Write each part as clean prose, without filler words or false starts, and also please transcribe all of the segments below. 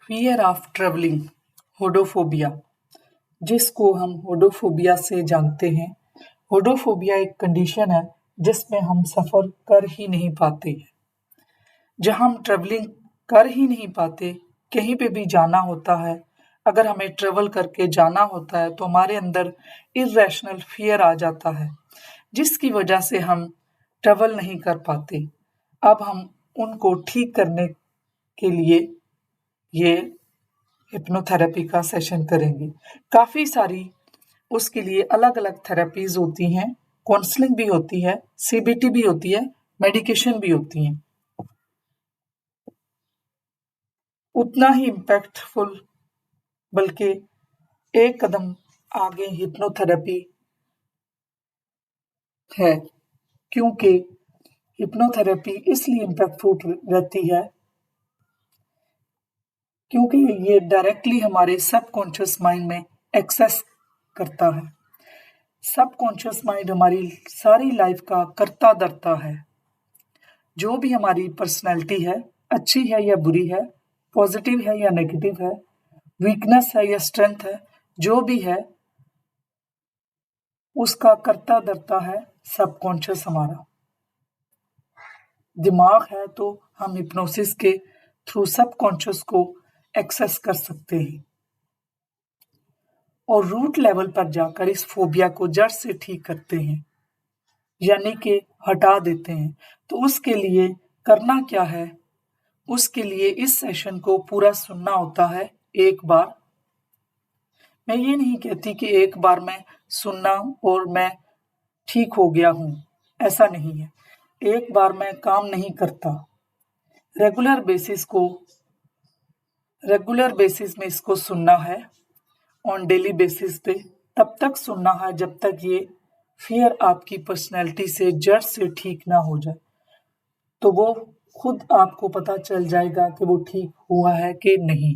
Fear of travelling, होडोफोबिया, जिसको हम होडोफोबिया से जानते हैं। होडोफोबिया एक कंडीशन है जिसमें हम सफ़र कर ही नहीं पाते। जहाँ हम ट्रेवलिंग कर ही नहीं पाते, कहीं पे भी जाना होता है, अगर हमें ट्रेवल करके जाना होता है तो हमारे अंदर इर्रेशनल फियर आ जाता है, जिसकी वजह से हम ट्रेवल नहीं कर पाते। अब हम उनको ठीक करने के लिए ये हिप्नोथेरेपी का सेशन करेंगे। काफ़ी सारी उसके लिए अलग-अलग थेरेपीज़ होती हैं, काउंसलिंग भी होती है, सीबीटी भी होती है, मेडिकेशन भी होती हैं। उतना ही इम्पैक्टफुल बल्कि एक कदम आगे हिप्नोथेरेपी है, क्योंकि हिप्नोथेरेपी इसलिए इम्पैक्टफुल रहती है क्योंकि ये डायरेक्टली हमारे सबकॉन्शियस माइंड में एक्सेस करता है। सबकॉन्शियस माइंड हमारी सारी लाइफ का करता धरता है। जो भी हमारी पर्सनैलिटी है, अच्छी है या बुरी है, पॉजिटिव है या नेगेटिव है, वीकनेस है या स्ट्रेंथ है, जो भी है उसका करता धरता है सबकॉन्शियस हमारा। दिमाग है तो हम हिप्नोसिस के थ्रू सबकॉन्शियस को एक्सेस कर सकते हैं और रूट लेवल पर जाकर इस फोबिया को जड़ से ठीक करते हैं, यानी कि हटा देते हैं। तो उसके लिए करना क्या है? उसके लिए इस सेशन को पूरा सुनना होता है एक बार। मैं ये नहीं कहती कि एक बार मैं सुनना और मैं ठीक हो गया हूँ, ऐसा नहीं है। एक बार में काम नहीं करता। रेगुलर बेसिस में इसको सुनना है, ऑन डेली बेसिस पे। तब तक सुनना है जब तक ये फियर आपकी पर्सनैलिटी से जड़ से ठीक ना हो जाए। तो वो खुद आपको पता चल जाएगा कि वो ठीक हुआ है कि नहीं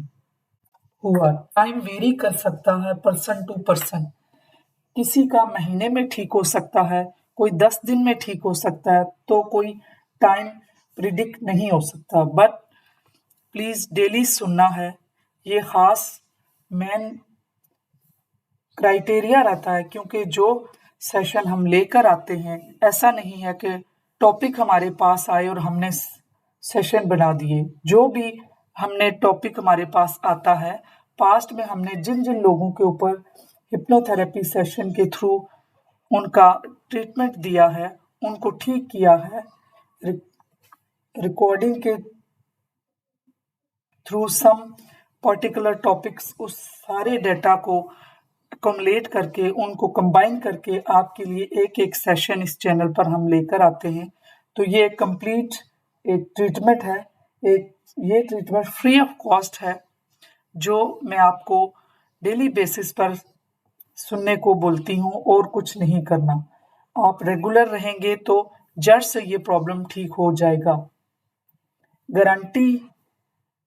हुआ। टाइम वेरी कर सकता है पर्सन टू पर्सन। किसी का महीने में ठीक हो सकता है, कोई 10 दिन में ठीक हो सकता है, तो कोई टाइम प्रिडिक्ट नहीं हो सकता। बट प्लीज डेली सुनना है। ये खास मेन क्राइटेरिया रहता है, क्योंकि जो सेशन हम लेकर आते हैं, ऐसा नहीं है कि टॉपिक हमारे पास आए और हमने सेशन बना दिए। जो भी हमने टॉपिक हमारे पास आता है, पास्ट में हमने जिन जिन लोगों के ऊपर हिप्नोथेरेपी सेशन के थ्रू उनका ट्रीटमेंट दिया है, उनको ठीक किया है, रिकॉर्डिंग के थ्रू सम पर्टिकुलर टॉपिक्स, उस सारे डेटा को अकोमोलेट करके, उनको कंबाइन करके आपके लिए एक एक सेशन इस चैनल पर हम लेकर आते हैं। तो ये एक कंप्लीट एक ट्रीटमेंट है। एक ये ट्रीटमेंट फ्री ऑफ कॉस्ट है, जो मैं आपको डेली बेसिस पर सुनने को बोलती हूँ, और कुछ नहीं करना। आप रेगुलर रहेंगे तो जड़ से ये प्रॉब्लम ठीक हो जाएगा। Guarantee,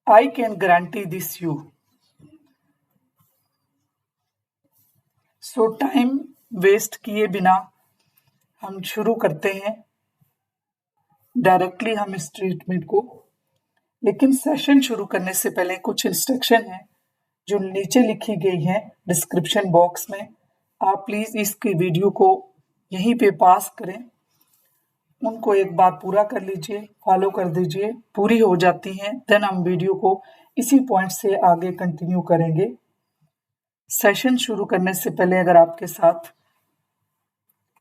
I can guarantee this you. So time waste किए बिना हम शुरू करते हैं डायरेक्टली हम इस ट्रीटमेंट को। लेकिन सेशन शुरू करने से पहले कुछ इंस्ट्रक्शन है जो नीचे लिखी गई है डिस्क्रिप्शन बॉक्स में। आप प्लीज इसकी वीडियो को यहीं पे पास करें, उनको एक बार पूरा कर लीजिए, फॉलो कर दीजिए। पूरी हो जाती हैं देन हम वीडियो को इसी पॉइंट से आगे कंटिन्यू करेंगे। सेशन शुरू करने से पहले अगर आपके साथ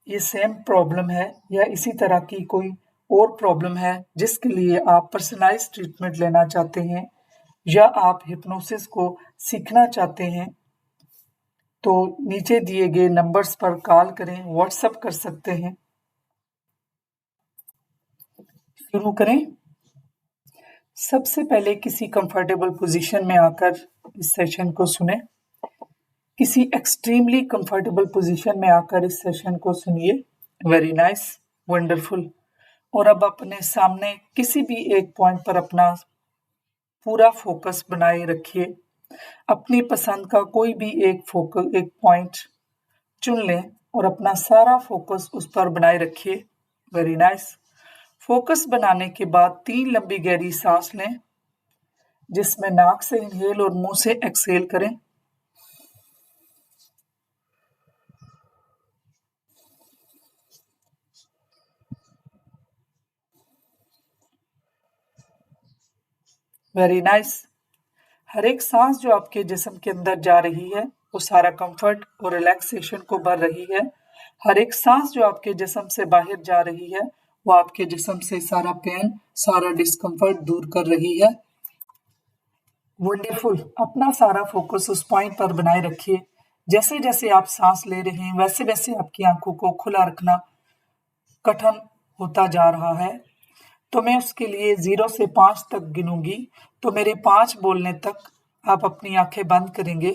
ये सेम प्रॉब्लम है या इसी तरह की कोई और प्रॉब्लम है जिसके लिए आप पर्सनलाइज्ड ट्रीटमेंट लेना चाहते हैं, या आप हिप्नोसिस को सीखना चाहते हैं, तो नीचे दिए गए नंबर्स पर कॉल करें, व्हाट्सएप कर सकते हैं। शुरू करें। सबसे पहले किसी कंफर्टेबल पोजीशन में आकर इस सेशन को सुने। किसी एक्सट्रीमली कंफर्टेबल पोजीशन में आकर इस सेशन को सुनिए। Very nice, wonderful. और अब अपने सामने किसी भी एक पॉइंट पर अपना पूरा फोकस बनाए रखिए। अपनी पसंद का कोई भी एक पॉइंट चुन लें और अपना सारा फोकस उस पर बनाए रखिए। Very nice. फोकस बनाने के बाद 3 लंबी गहरी सांस लें। जिसमें नाक से इनहेल और मुंह से एक्सहेल करें। Very nice. हर एक सांस जो आपके जिस्म के अंदर जा रही है वो सारा कंफर्ट और रिलैक्सेशन को भर रही है। हर एक सांस जो आपके जिस्म से बाहर जा रही है वो आपके जिस्म से सारा पेन, सारा डिस्कम्फर्ट दूर कर रही है। वंडरफुल। अपना सारा फोकस उस पॉइंट पर बनाए रखिए। जैसे जैसे आप सांस ले रहे हैं वैसे वैसे आपकी आंखों को खुला रखना कठिन होता जा रहा है। तो मैं उसके लिए 0 से 5 तक गिनूंगी। तो मेरे 5 बोलने तक आप अपनी आंखें बंद करेंगे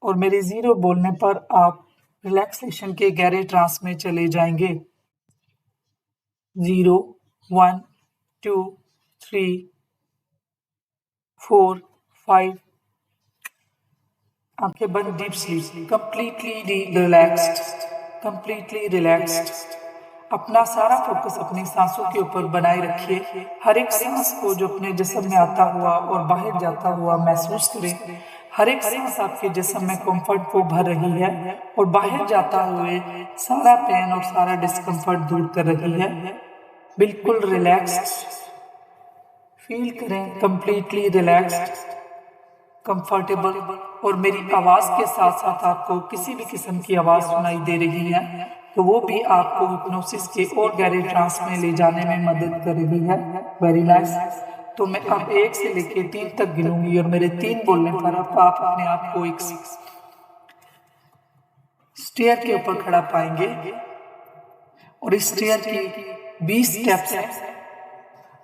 और मेरे 0 बोलने पर आप रिलैक्सेशन के गहरे ट्रांस में चले जाएंगे। 0, 1, 2, 3, 4, 5। आंखें बंद, deep sleep, completely relaxed, completely relaxed. अपना सारा फोकस अपनी सांसों के ऊपर बनाए रखिए। हर एक सांस को जो अपने जिस्म में आता हुआ और बाहर जाता हुआ महसूस करें। हर एक सांस आपके जिस्म में कंफर्ट को भर रही है और बाहर जाता हुए सारा पेन और सारा डिस्कम्फर्ट दूर कर रही है। बिल्कुल रिलैक्स्ड फील करें, कंप्लीटली रिलैक्स्ड, कंफर्टेबल। और मेरी आवाज के साथ साथ आपको किसी भी किस्म की आवाज सुनाई दे रही है तो वो भी आपको हिप्नोसिस के और गहरे ट्रांस में ले जाने में मदद कर रही है। Very nice. तो मैं अब 1 से लेके 3 तक गिनूंगी और मेरे 3 बोलने पर आप अपने आप को एक स्टेयर के ऊपर खड़ा पाएंगे और इस स्टेयर की 20 स्टेप्स हैं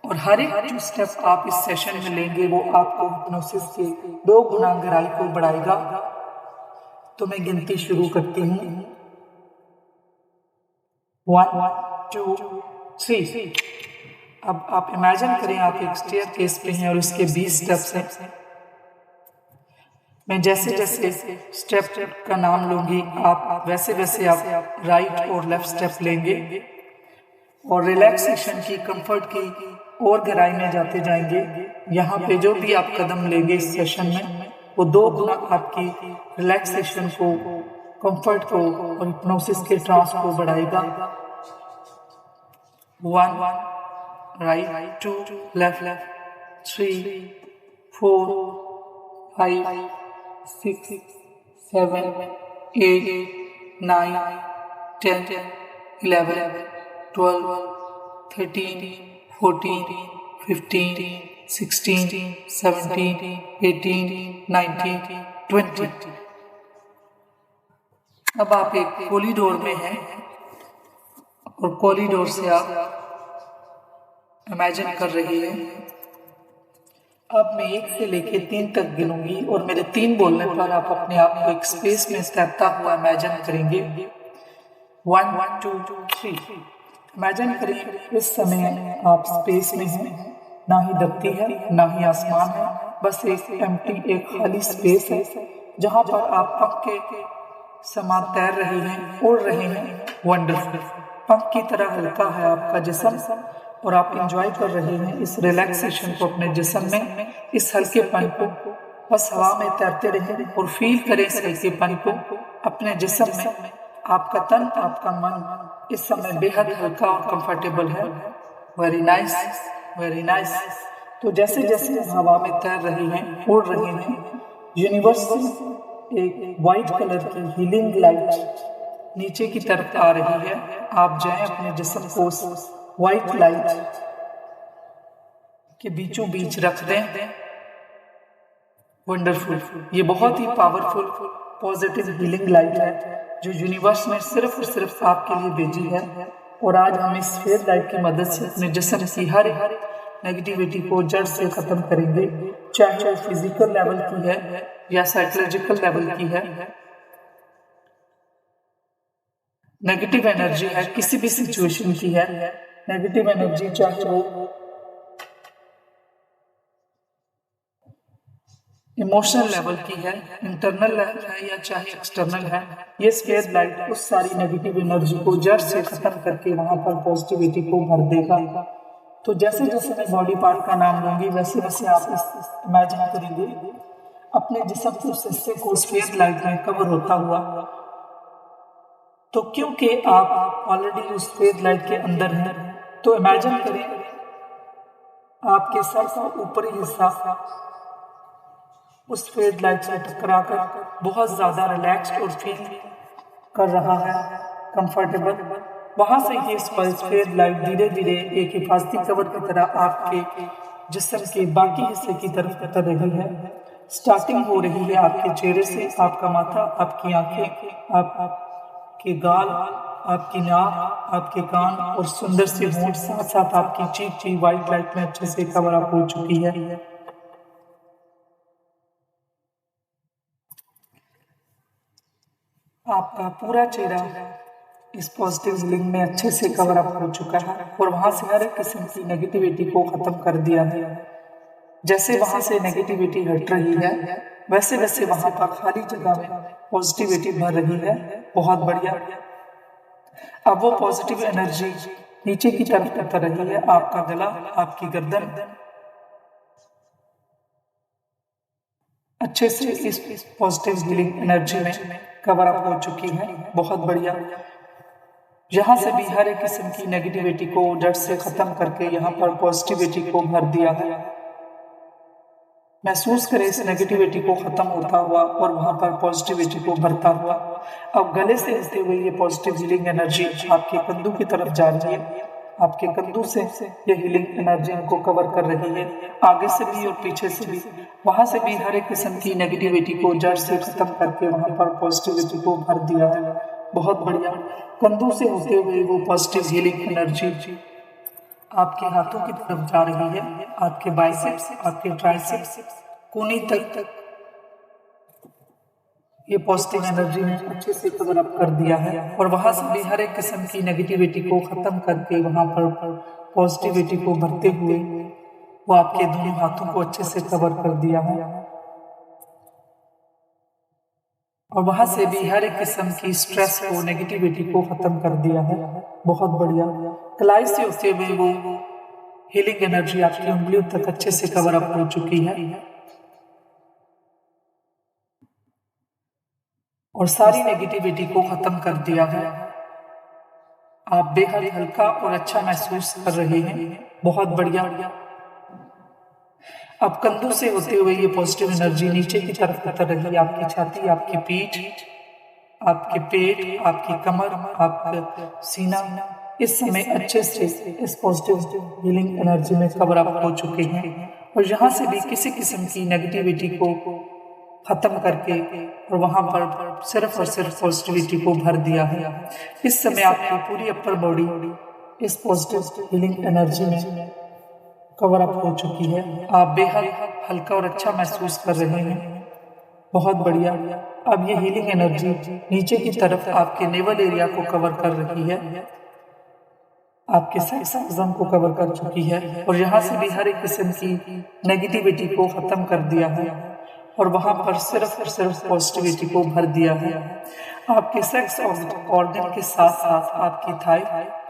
और हर एक जो स्टेप आप इस सेशन में लेंगे वो आपको हिप्नोसिस के 2 गुना गहराई को बढ़ाएगा। तो मैं गिनती शुरू करती हूँ। 1, 2, 3। अब आप इमेजिन करें आप एक स्टेयर केस पे हैं और इसके 20 स्टेप्स हैं। मैं जैसे जैसे स्टेप का नाम लूंगी आप वैसे वैसे आप राइट और लेफ्ट स्टेप लेंगे और रिलैक्सेशन की, कंफर्ट की और गहराई में जाते जाएंगे। यहाँ पे जो भी आप कदम लेंगे इस सेशन में वो 2 गुना आपकी रिलैक्सेशन को, कंफर्ट को और हिप्नोसिस के ट्रांस को बढ़ाएगा। 1 राइट, 2 लेफ्ट, 3, 4, 5, 6, 7, 8, 9, 10, 11, 12, 13, 14, 15, 16, 17, 18, 19, 20। अब आप एक कॉरिडोर में हैं और कॉरिडोर से आप इमेजिन कर रही हैं। अब मैं 1 से लेके 3 तक गिनूंगी और मेरे 3 बोलने पर आप अपने आप को एक स्पेस में तैरता हुआ इमेजिन करेंगे। 1, 2, 3। इमेजिन करें इस समय आप स्पेस में हैं, ना ही धरती है ना ही आसमान है, बस एक एम्प्टी, एक खाली स्पेस है जहां पर आप पंख के समान तैर रहे हैं, उड़ रहे हैं। वंडरफुल। पंख की तरह हल्का है आपका जिस्म और आप एंजॉय कर रहे हैं इस रिलैक्सेशन को अपने जिस्म में, इस हल्केपन को। बस हवा में तैरते रहें और फील करें इस हल्केपन को अपने जिस्म में। आपका तन, आपका मन इस समय बेहद हल्का और कंफर्टेबल है। Very nice, very nice. तो जैसे जैसे हम हवा में तैर रहे हैं, उड़ रहे हैं, यूनिवर्स से एक वाइट कलर की हीलिंग लाइट नीचे की तरफ आ रही है। आप जाएं अपने जिस्म को उस वाइट लाइट के बीचों बीच रख दें। वंडरफुल। ये बहुत ही पावरफुल पॉजिटिव हीलिंग लाइट है जो यूनिवर्स ने सिर्फ और सिर्फ आपके लिए भेजी है। और आज हम इस फेयर लाइट की मदद से अपने जिस्म की हर नेगेटिविटी को जड़ से खत्म करेंगे, चाहे वो फिजिकल लेवल की है या साइकोलॉजिकल लेवल की है। नेगेटिव एनर्जी है किसी भी सिचुएशन की है, नेगेटिव एनर्जी चाहे वो इमोशनल लेवल की है, इंटरनल लेवल है या चाहे एक्सटर्नल है, ये स्पेयर लाइट उस सारी नेगेटिव एनर्जी को जड़ से खत्म करके वहां पर पॉजिटिविटी को भर देगा। तो जैसे जैसे मैं बॉडी पार्ट का नाम लूंगी वैसे वैसे आप इमेजिन करेंगे अपने जिस्म के उस हिस्से को स्फीयर लाइट में कवर होता हुआ। तो क्योंकि आप ऑलरेडी उस स्फीयर लाइट के अंदर हैं, तो इमेजिन करें आपके सर का ऊपरी हिस्सा उस स्फीयर लाइट से टकराकर बहुत ज्यादा रिलैक्स्ड और फील कर रहा है, कंफर्टेबल। वहां से ये स्फीयर लाइट धीरे धीरे एक हिफाजती कवर की तरह आपके जिस्म के बाकी हिस्से की तरफ उतर रही है। स्टार्टिंग हो रही है आपके चेहरे से, आपका माथा, आपकी आंखें, आपके गाल, आपकी नाक, आपके कान और सुंदर से होंठ, साथ साथ आपकी चीख की व्हाइट लाइट में अच्छे से कवर अप हो चुकी है। आपका पूरा चेहरा इस पॉजिटिव हीलिंग में अच्छे से कवर अप हो चुका है और वहां से हर एक किस्म की नेगेटिविटी को खत्म कर दिया है। जैसे वहां से नेगेटिविटी हट रही है वैसे वैसे वहां पर खाली जगह में पॉजिटिविटी भर रही है। बहुत बढ़िया। अब वो पॉजिटिव एनर्जी नीचे की तरफ उतर रही है। आपका गला, आपकी गर्दन अच्छे से इस पॉजिटिव हीलिंग एनर्जी में कवर अप हो चुकी है। बहुत बढ़िया। यहाँ से भी हर एक किस्म की नेगेटिविटी को जड़ से खत्म करके यहाँ पर पॉजिटिविटी को भर दिया है। महसूस करें इस नेगेटिविटी को खत्म होता हुआ और वहां पर पॉजिटिविटी को भरता हुआ। अब गले से उठते हुए ये पॉजिटिव हीलिंग एनर्जी आपके कंधों की तरफ जा रही है। आपके कंधों से ये हीलिंग एनर्जी को कवर कर रही है, आगे से भी और पीछे से भी। वहां से भी हर एक किस्म की नेगेटिविटी को जड़ से खत्म करके वहां पर पॉजिटिविटी को भर दिया है। बहुत बढ़िया। कंधों से होते हुए वो पॉजिटिव हीलिंग एनर्जी आपके हाथों की तरफ जा रही है, आपके बाइसेप्स, आपके ट्राइसेप्स, कोहनी तक ये पॉजिटिव एनर्जी ने अच्छे से कवर अप कर दिया है और वहां से भी हर एक किस्म की नेगेटिविटी को खत्म करके वहां पर पॉजिटिविटी को भरते हुए वो आपके दोनों हाथों को अच्छे से कवर कर दिया है और वहां से भी हर एक किस्म की स्ट्रेस को, नेगेटिविटी को खत्म कर दिया है। बहुत बढ़िया। कलाई से होते हुए वो हीलिंग एनर्जी आपकी उंगलियों तक अच्छे से कवर अप हो चुकी है और सारी नेगेटिविटी को खत्म कर दिया है। आप बेहद हल्का और अच्छा महसूस कर रहे हैं। बहुत बढ़िया। अब कंधों से होते हुए ये पॉजिटिव एनर्जी नीचे की तरफ उतर रही है। आपकी छाती, आपकी पीठ, आपके पेट, आपकी कमर, आपका सीना इस समय अच्छे से इस पॉजिटिव हीलिंग एनर्जी में कवर अप हो चुके हैं और यहाँ से भी किसी किस्म की नेगेटिविटी को खत्म करके और वहां पर सिर्फ और सिर्फ पॉजिटिविटी को भर दिया है। इस समय आपकी पूरी अपर बॉडी इस पॉजिटिव हीलिंग एनर्जी में कवर अप हो चुकी है। आप बेहद हल्का और अच्छा महसूस कर रहे हैं। बहुत बढ़िया। अब ये हीलिंग एनर्जी नीचे की तरफ आपके नेवल एरिया को कवर कर रही है, आपके सेक्स ऑर्गन को कवर कर चुकी है और यहाँ से भी हर एक किस्म की नेगेटिविटी को खत्म कर दिया है और वहां पर सिर्फ और सिर्फ पॉजिटिविटी को भर दिया है। आपके सेक्स ऑर्गन के साथ साथ आपकी थाई,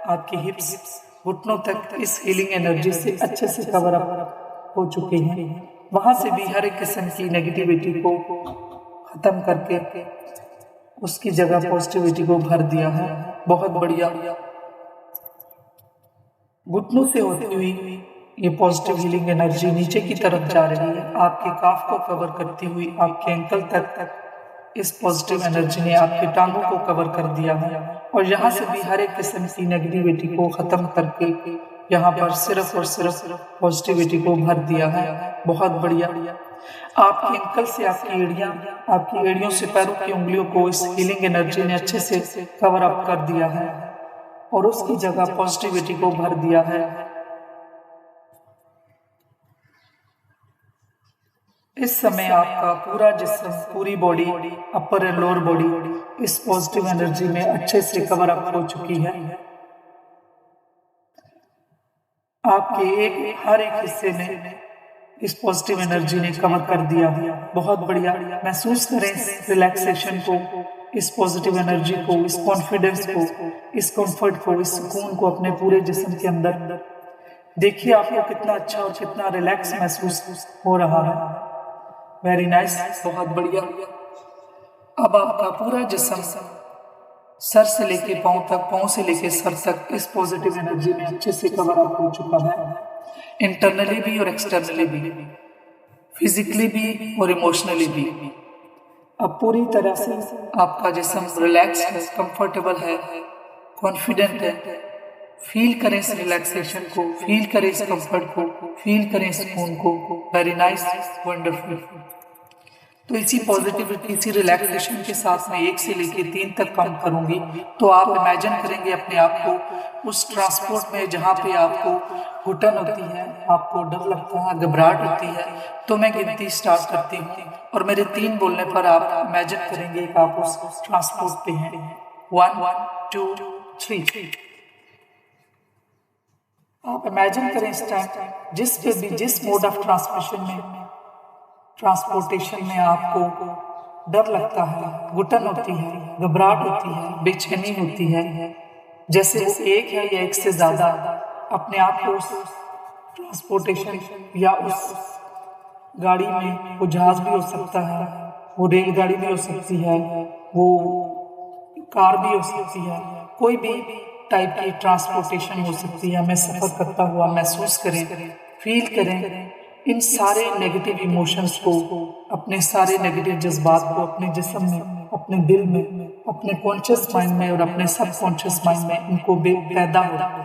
आपकी हिप्स, घुटनों तक इस हीलिंग एनर्जी से अच्छे से कवर अप हो चुके हैं। वहां से भी हर एक किस्म की नेगेटिविटी को खत्म करके उसकी जगह पॉजिटिविटी को भर दिया है। बहुत बढ़िया। घुटनों से होती हुई ये पॉजिटिव हीलिंग एनर्जी नीचे की तरफ जा रही है, आपके काफ को कवर करती हुई आपके एंकल तक इस पॉजिटिव एनर्जी ने आपके टांगों को कवर कर दिया है और यहाँ से भी हर एक किस्म की नेगेटिविटी को खत्म करके यहाँ पर सिर्फ और सिर्फ पॉजिटिविटी को भर दिया है। बहुत बढ़िया। आपके एंकल से आपकी एड़ियां, आपकी एड़ियों से पैरों की उंगलियों को इस हीलिंग एनर्जी ने अच्छे से कवर अप कर दिया है और उसकी जगह पॉजिटिविटी को भर दिया है। इस समय आपका पूरा जिस्म, पूरी body, upper and lower body इस पॉजिटिव एनर्जी में अच्छे से कवर अप हो चुकी है। आपके हर एक हिस्से में इस पॉजिटिव एनर्जी ने कवर कर दिया है। बहुत बढ़िया। महसूस करें इस रिलैक्सेशन को, इस पॉजिटिव एनर्जी को, इस कॉन्फिडेंस को, इस कंफर्ट को, इस सुकून को अपने पूरे जिस्म के अंदर। देखिए आपको कितना अच्छा और कितना रिलैक्स महसूस हो रहा है। वेरी नाइस, बहुत बढ़िया। अब आपका पूरा जिस्म सर से लेके पाँव तक, पाँव से लेके सर तक इस पॉजिटिव एनर्जी में अच्छे से कवर अप हो चुका है, इंटरनली भी और एक्सटर्नली भी, फिजिकली भी और इमोशनली भी। अब पूरी तरह से आपका जिस्म रिलैक्स है, कंफर्टेबल है, कॉन्फिडेंट है। फील करें इस रिलैक्सेशन को, फील करें इस कंफर्ट को, फील करें इस सुकून को। Very nice, wonderful. तो इसी पॉजिटिविटी, इसी रिलैक्सेशन के साथ मैं 1 से लेकर 3 तक काउंट करूंगी। तो आप इमेजिन करेंगे अपने आप को उस ट्रांसपोर्ट में जहाँ पे आपको घुटन होती है, आपको डर लगता है, घबराहट होती है। तो मैं गिनती स्टार्ट करती हूँ और मेरे 3 बोलने पर आप इमेजिन करेंगे कि आप उस ट्रांसपोर्ट पे हैं। 1 2 3। आप इमेजिन करें इस टाइम जिस मोड ऑफ ट्रांसपोर्टेशन में आपको डर लगता है, घुटन होती है, घबराहट होती है, बेचैनी होती है, जैसे वो एक है या एक से ज्यादा, अपने आप को उस ट्रांसपोर्टेशन या उस गाड़ी में, वो जहाज भी हो सकता है, वो रेलगाड़ी भी हो सकती है, वो कार भी हो सकती है, कोई भी टाइप की ट्रांसपोर्टेशन हो सकती है, हमें सफर करता हुआ महसूस करें, फील करें इन सारे नेगेटिव इमोशंस को, अपने सारे नेगेटिव जज्बात को अपने जिस्म में, अपने दिल में, अपने कॉन्शियस माइंड में और अपने सबकॉन्शियस माइंड में इनको पैदा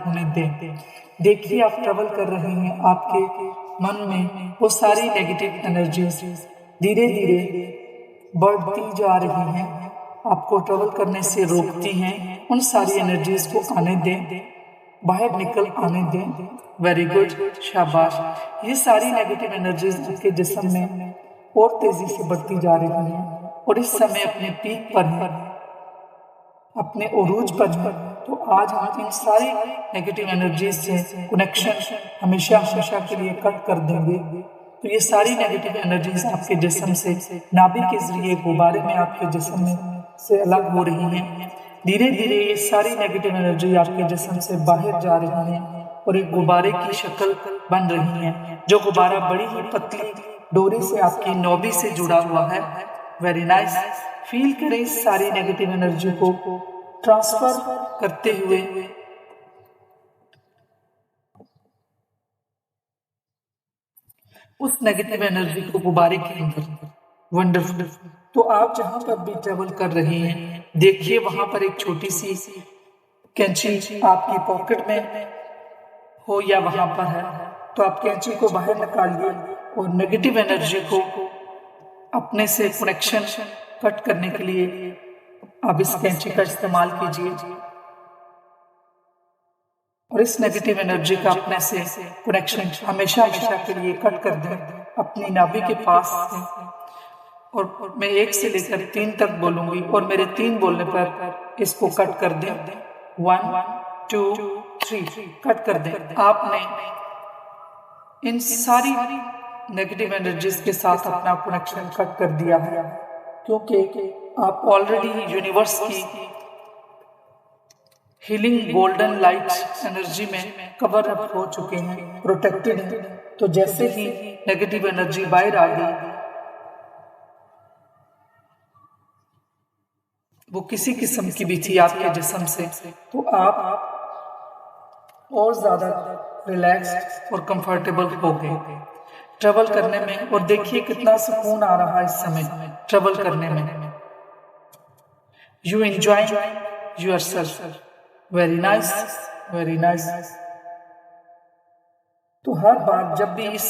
होने दें। देखिए आप ट्रेवल कर रहे हैं, आपके मन में वो सारी नेगेटिव एनर्जीज धीरे धीरे बढ़ती जा रही हैं, आपको ट्रेवल करने से रोकती हैं। उन सारी एनर्जीज को आने दें, बाहर निकल आने दें। वेरी गुड, शाबाश। ये सारी नेगेटिव एनर्जीज आपके जिस्म में और तेजी से बढ़ती जा रही हैं और इस समय अपने पीक पर है, अपने उरूज पर है। तो आज हम इन सारी नेगेटिव एनर्जीज से कनेक्शन हमेशा हमेशा के लिए कट कर देंगे। तो ये सारी नेगेटिव एनर्जीज आपके जिस्म से नाभि के जरिए गुब्बारे में आपके जिस्म में से अलग हो रही हैं। धीरे धीरे ये सारी नेगेटिव एनर्जी आपके जिस्म से बाहर जा रही है और एक गुब्बारे की शक्ल बन रही है, जो गुब्बारा बड़ी ही पतली डोरी से आपकी नौबी से जुड़ा हुआ है। Very nice. फील करें इस सारी नेगेटिव एनर्जी को ट्रांसफर करते हुए उस नेगेटिव एनर्जी को गुब्बारे के अंदर। वंडरफुल। तो आप जहां पर भी ट्रेवल कर रहे हैं, देखिए वहां पर एक छोटी सी कैंची आपकी पॉकेट में हो या वहां पर है, तो आप कैंची को बाहर निकालिए और नेगेटिव एनर्जी को अपने से कनेक्शन कट करने के लिए आप इस कैंची का इस्तेमाल कीजिए और इस नेगेटिव एनर्जी का अपने से कनेक्शन हमेशा हमेशा के लिए कट कर दें अपनी नाभि के पास से। और मैं 1 से लेकर 3 तक बोलूंगी और मेरे 3 बोलने पर इसको कट कर दें। 1 2 3 कट कर दें। आपने इन सारी नेगेटिव एनर्जीज के साथ अपना कनेक्शन कट कर दिया है, क्योंकि आप ऑलरेडी यूनिवर्स की हीलिंग गोल्डन लाइट एनर्जी में कवर अप हो चुके हैं, प्रोटेक्टेड हैं। तो जैसे ही नेगेटिव एनर्जी बाहर आ गई, वो किसी किस्म की भी थी आपके जिस्म से, तो आप और ज्यादा रिलैक्स और कंफर्टेबल हो गए ट्रेवल करने में। और देखिए कितना सुकून आ रहा है इस समय ट्रेवल करने में। You enjoy yourself. Very nice, very nice. तो हर बार जब भी इस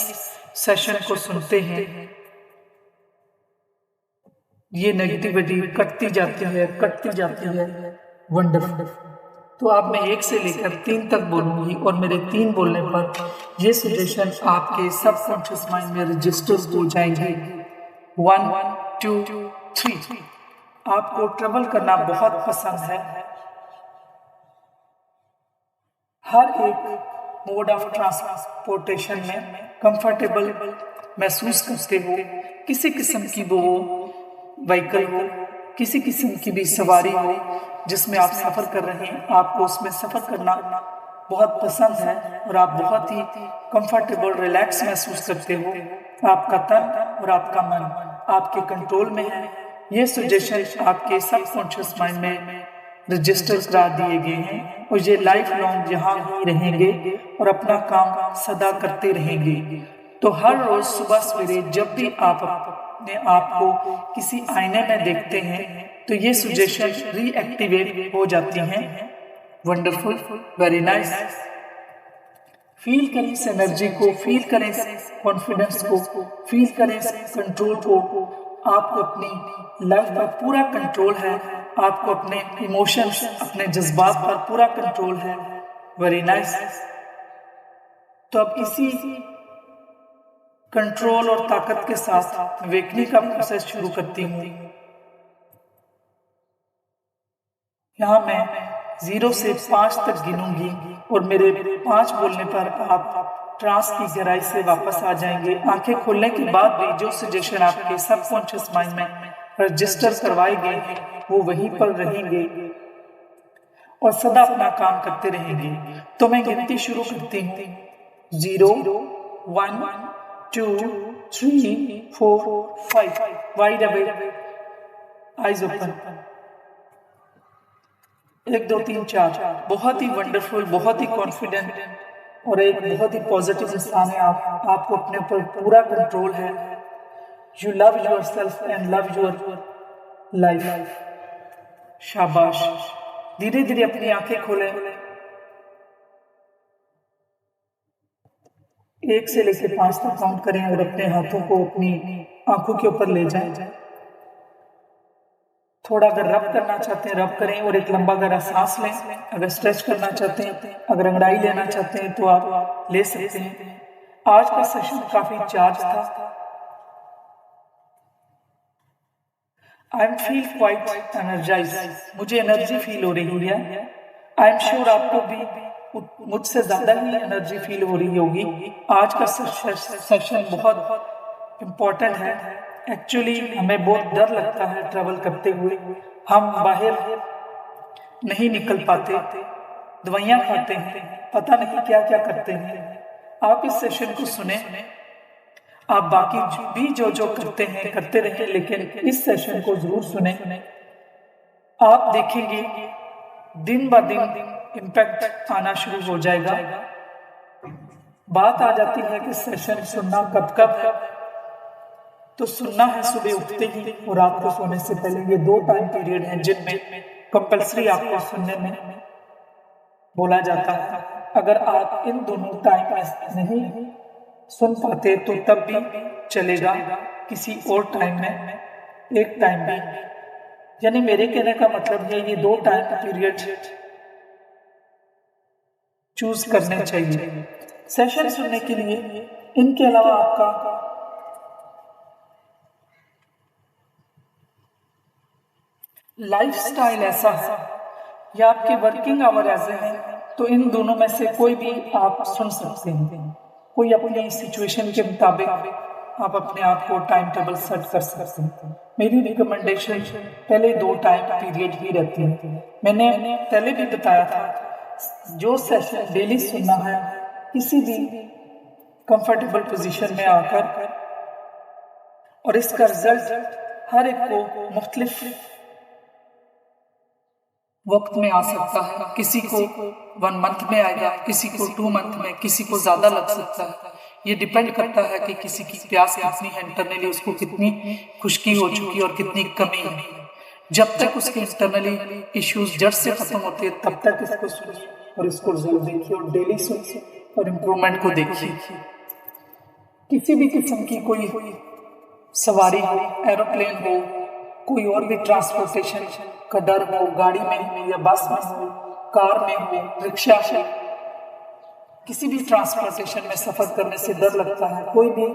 सेशन को सुनते हैं, ये नेगेटिविटी कटती जाती है, कटती जाती है। वंडरफुल। तो अब मैं 1 से लेकर 3 तक बोलूंगी और मेरे 3 बोलने पर ये सजेशन आपके सबकॉन्शियस माइंड में रजिस्टर हो जाएंगे। 1 2 3। आपको ट्रेवल करना बहुत पसंद है, हर एक मोड ऑफ ट्रांसपोर्टेशन में कंफर्टेबल महसूस करते हो। किसी किस्म की वो व्हीकल हो, किसी किस्म की भी सवारी हो जिसमें आप सफर कर रहे हैं, आपको उसमें सफर करना बहुत पसंद है और आप बहुत ही कंफर्टेबल रिलैक्स महसूस करते हो, आपका तन और आपका मन आपके कंट्रोल में है, ये सजेशन आपके सबकॉन्शियस माइंड में रजिस्टर करा दिए गए हैं और ये लाइफ लॉन्ग यहाँ ही रहेंगे और अपना काम सदा करते रहेंगे। तो हर रोज सुबह सवेरे जब भी आप अपने आप को किसी आईने में देखते हैं तो ये सजेशन रीएक्टिवेट हो जाती हैं। Wonderful, very nice. फील करें इस एनर्जी को, फील करें इस कॉन्फिडेंस को, फील करें इस कंट्रोल को। आपको अपनी लाइफ पर पूरा कंट्रोल है, आपको अपने इमोशंस, अपने जज्बात पर पूरा कंट्रोल है। Very nice. तो अब इसी कंट्रोल और ताकत के साथ वेकनिंग का प्रोसेस शुरू करती हूँ। यहाँ मैं 0 से 5 तक गिनूंगी और मेरे 5 बोलने पर आप ट्रांस की गहराई से वापस आ जाएंगे। आंखें खोलने के बाद भी जो सजेशन आपके सबकॉन्शियस माइंड में रजिस्टर करवाए गए हैं वो वहीं पर रहेंगे और सदा अपना काम करते रहेंगे। तो मैं गिनती शुरू करती हूँ। 0, 1, 2, 3, 4, 5। Wide awake, eyes open. 1, 2, 3, 4। बहुत ही वंडरफुल, बहुत ही कॉन्फिडेंट और एक बहुत ही पॉजिटिव इंसान है आप। आपको अपने ऊपर पूरा कंट्रोल है। You love your self and love your life. शाबाश। धीरे धीरे अपनी आंखें खोलें। 1 से लेकर 5 तक काउंट करें और अपने हाथों को अपनी आंखों के ऊपर ले जाएं। थोड़ा अगर रब करना चाहते हैं रब करें और एक लंबा गहरा सांस लें। अगर स्ट्रेच करना चाहते हैं, अगर अंगड़ाई लेना चाहते हैं तो आप ले सकते हैं। आज का सेशन काफी चार्ज था। I am feel quite energised, मुझे एनर्जी फील हो रही है। आई एम श्योर आपको भी मुझसे ज्यादा ही एनर्जी फील हो रही होगी। आज का सेशन बहुत इम्पोर्टेंट है। एक्चुअली हमें बहुत डर लगता है ट्रैवल करते हुए, हम बाहर नहीं निकल पाते, दवाइयाँ खाते हैं, पता नहीं क्या क्या करते हैं। आप इस सेशन को सुने, आप बाकी भी जो करते हैं करते रहें, लेकिन इस सेशन को जरूर सुने। आप देखेंगे दिन ब दिन इम्पैक्ट आना शुरू हो जाएगा। बात आ जाती है कि सेशन सुनना कब है, तो सुनना है सुबह उठते ही और रात को सोने से पहले। ये 2 टाइम पीरियड हैं जिनमें कंपल्सरी आपको सुनने में बोला जाता है। अगर आप इन दोनों टाइम में नहीं सुन पाते तो तब भी चलेगा, किसी और टाइम में, एक टाइम भी। यानी मेरे कहने का मतलब है ये 2 टाइम पीरियड चूज करने चाहिए सेशन सुनने के लिए। इनके अलावा आपका लाइफस्टाइल ऐसा है या आपके वर्किंग आवर ऐसे हैं, तो इन दोनों में से कोई भी आप सुन सकते हैं। कोई अपनी सिचुएशन के मुताबिक आप अपने आप को टाइम टेबल सेट कर सकते हैं। मेरी रिकमेंडेशन पहले 2 टाइम पीरियड ही रहती है। मैंने पहले भी बताया था, जो सेशन डेली सुनना है किसी भी कंफर्टेबल पोजीशन में आकर, और इसका रिजल्ट हर एक को मुख्तलिफ वक्त में आ सकता है। किसी को 1 मंथ में आएगा, किसी को 2 मंथ में, किसी को ज्यादा लग सकता है। ये डिपेंड करता है कि किसी की प्यास कितनी है इंटरनली, उसको कितनी खुश्की हो चुकी और कितनी कमी है। जब तक उसके इंटरनली इश्यूज जड़ से खत्म होते हैं तब तक इसको सुनिए और इसको जरूर देखिए और डेली सुनिए और इम्प्रूवमेंट को देखिए। किसी भी किस्म की कोई सवारी हो, एरोप्लेन हो, कोई और भी ट्रांसपोर्टेशन का डर हो, गाड़ी में हो या बस में हो, कार में हो, रिक्शा में, किसी भी ट्रांसपोर्टेशन में सफर करने से डर लगता है। कोई भी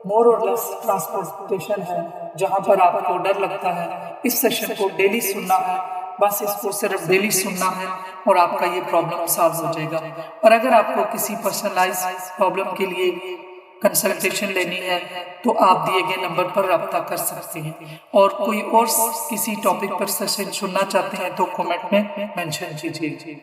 मोर और लेस ट्रांसपोर्टेशन है जहां पर आपको डर लगता है, इस सेशन को डेली सुनना है। बस इसको सिर्फ डेली सुनना है और आपका ये प्रॉब्लम सॉल्व हो जाएगा। और अगर आपको किसी पर्सनलाइज प्रॉब्लम के लिए कंसल्टेशन लेनी है तो आप दिए गए नंबर पर रब्ता कर सकते हैं। और कोई और किसी टॉपिक पर सेशन सुनना चाहते हैं तो कमेंट में मेंशन कीजिए।